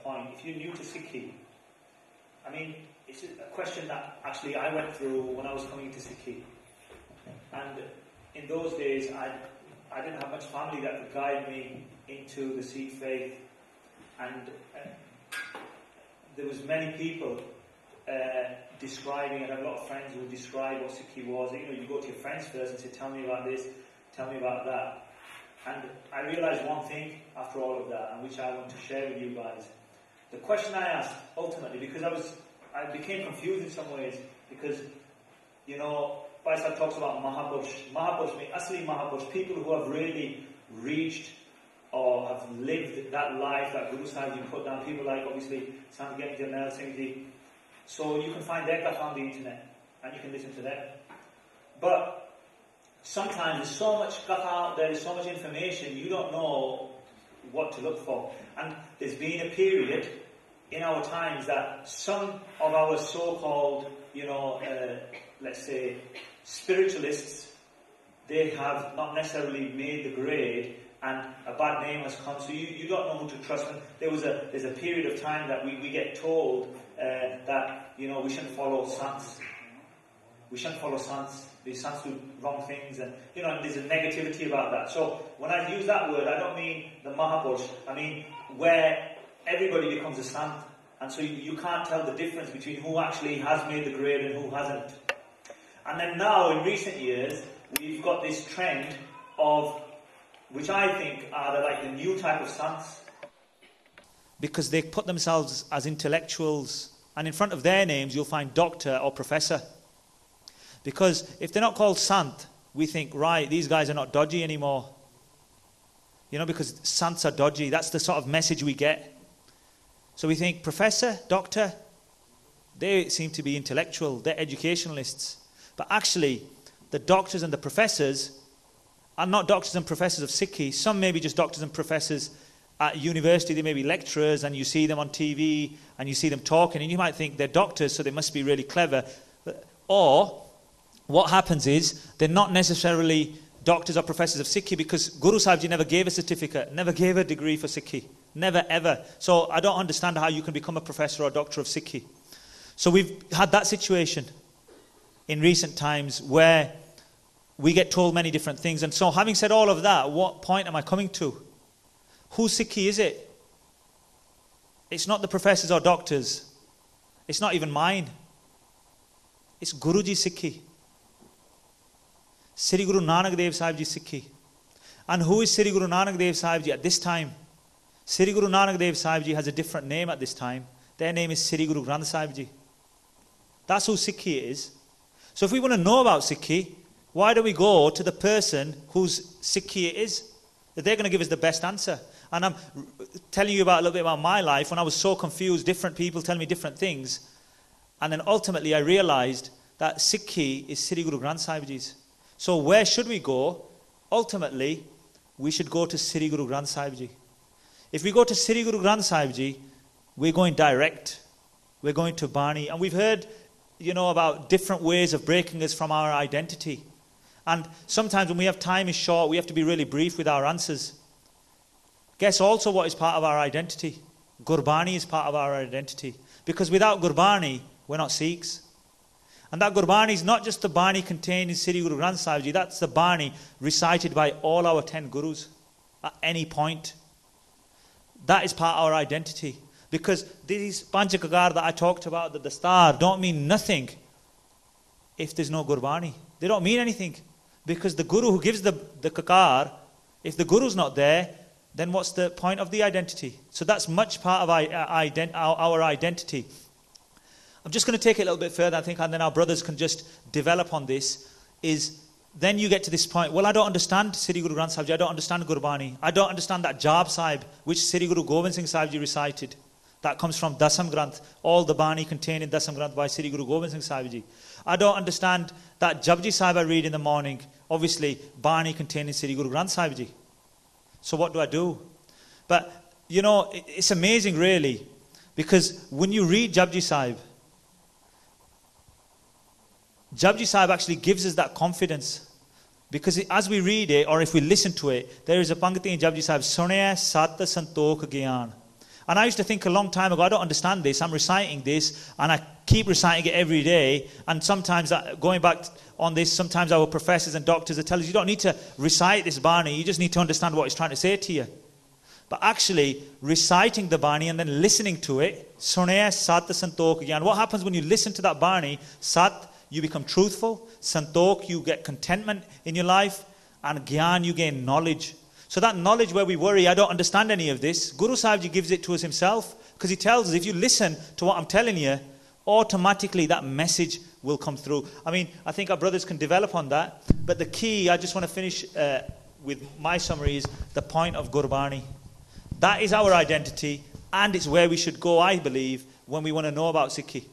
point. If you're new to Sikhi, I mean, it's a question that actually I went through when I was coming to Sikhi. And in those days, I didn't have much family that could guide me into the Sikh faith. And there was many people describing, and I have a lot of friends who would describe what Sikhi was. You know, you go to your friends first and say, tell me about this, tell me about that. And I realised one thing after all of that, and which I want to share with you guys. The question I asked, ultimately, because I became confused in some ways, because, you know, Bhai Sahib talks about Mahapurush. Mahapurush means Asli Mahapurush, people who have really reached or have lived that life that Guru Sahib put down. People like, obviously, Sant Gyan Jarnail Singh Ji. So you can find their katha on the internet, and you can listen to them. But sometimes there's so much katha out there, there's so much information, you don't know what to look for. And there's been a period in our times that some of our so-called, you know, let's say, spiritualists, they have not necessarily made the grade, and a bad name has come, so you don't know who to trust. And there's a period of time that we get told that, you know, we shouldn't follow sants. We shouldn't follow sants. These sants do wrong things, and, you know, and there's a negativity about that. So when I use that word, I don't mean the Mahapurush. I mean where everybody becomes a sant, and so you can't tell the difference between who actually has made the grade and who hasn't. And then now, in recent years, we've got this trend of, which I think are like the new type of sants, because they put themselves as intellectuals, and in front of their names you'll find doctor or professor. Because if they're not called sant, we think, right, these guys are not dodgy anymore. You know, because sants are dodgy. That's the sort of message we get. So we think, professor, doctor, they seem to be intellectual, they're educationalists. But actually, the doctors and the professors are not doctors and professors of Sikhi. Some may be just doctors and professors at university. They may be lecturers, and you see them on TV, and you see them talking, and you might think they're doctors, so they must be really clever. Or what happens is, they're not necessarily doctors or professors of Sikhi, because Guru Sahib Ji never gave a certificate, never gave a degree for Sikhi. Never, ever. So I don't understand how you can become a professor or doctor of Sikhi. So we've had that situation in recent times where we get told many different things. And so having said all of that, what point am I coming to? Whose Sikhi is it? It's not the professors or doctors. It's not even mine. It's Guruji Sikhi. Sri Guru Nanak Dev Sahib Ji Sikhi. And who is Sri Guru Nanak Dev Sahib Ji at this time? Sri Guru Nanak Dev Sahib Ji has a different name at this time. Their name is Sri Guru Granth Sahib Ji. That's who Sikhi is. So if we want to know about Sikhi, why do we go to the person whose Sikhi it is? They're going to give us the best answer. And I'm telling you about a little bit about my life when I was so confused, different people telling me different things. And then ultimately I realized that Sikhi is Sri Guru Granth Sahib Ji's. So where should we go? Ultimately, we should go to Sri Guru Granth Sahib Ji. If we go to Sri Guru Granth Sahib Ji, we're going direct. We're going to Bani. And we've heard, you know, about different ways of breaking us from our identity. And sometimes when we have time is short, we have to be really brief with our answers. Guess also what is part of our identity? Gurbani is part of our identity. Because without Gurbani, we're not Sikhs. And that Gurbani is not just the Bani contained in Sri Guru Granth Sahib Ji, that's the Bani recited by all our 10 Gurus at any point. That is part of our identity. Because these Panchakagar that I talked about, the Dastar, don't mean nothing if there's no Gurbani. They don't mean anything. Because the Guru who gives the Kakar, if the Guru's not there, then what's the point of the identity? So that's much part of our identity. I'm just going to take it a little bit further, I think, and then our brothers can just develop on this, is then you get to this point, well, I don't understand Sri Guru Granth Sahib Ji, I don't understand Gurbani, I don't understand that Jab Sahib, which Sri Guru Gobind Singh Sahib Ji recited. That comes from Dasam Granth, all the Bani contained in Dasam Granth by Sri Guru Gobind Singh Sahib Ji. I don't understand that Japji Sahib I read in the morning, obviously Bani contained in Sri Guru Granth Sahib Ji. So what do? But, you know, it's amazing really, because when you read Japji Sahib actually gives us that confidence. Because as we read it, or if we listen to it, there is a Pangati in Japji Sahib, Sunaya Sat Santokh Gyan. And I used to think a long time ago, I don't understand this. I'm reciting this, and I keep reciting it every day. And sometimes, going back on this, sometimes our professors and doctors will tell us, you don't need to recite this Bani, you just need to understand what it's trying to say to you. But actually, reciting the Bani and then listening to it, Sunaya Sat Santok Gyan. What happens when you listen to that Bani? Sat, you become truthful. Santok, you get contentment in your life. And Gyan, you gain knowledge. So that knowledge where we worry, I don't understand any of this, Guru Sahib Ji gives it to us himself. Because he tells us, if you listen to what I'm telling you, automatically that message will come through. I mean, I think our brothers can develop on that. But the key, I just want to finish with my summary, is the point of Gurbani. That is our identity, and it's where we should go, I believe, when we want to know about Sikhi.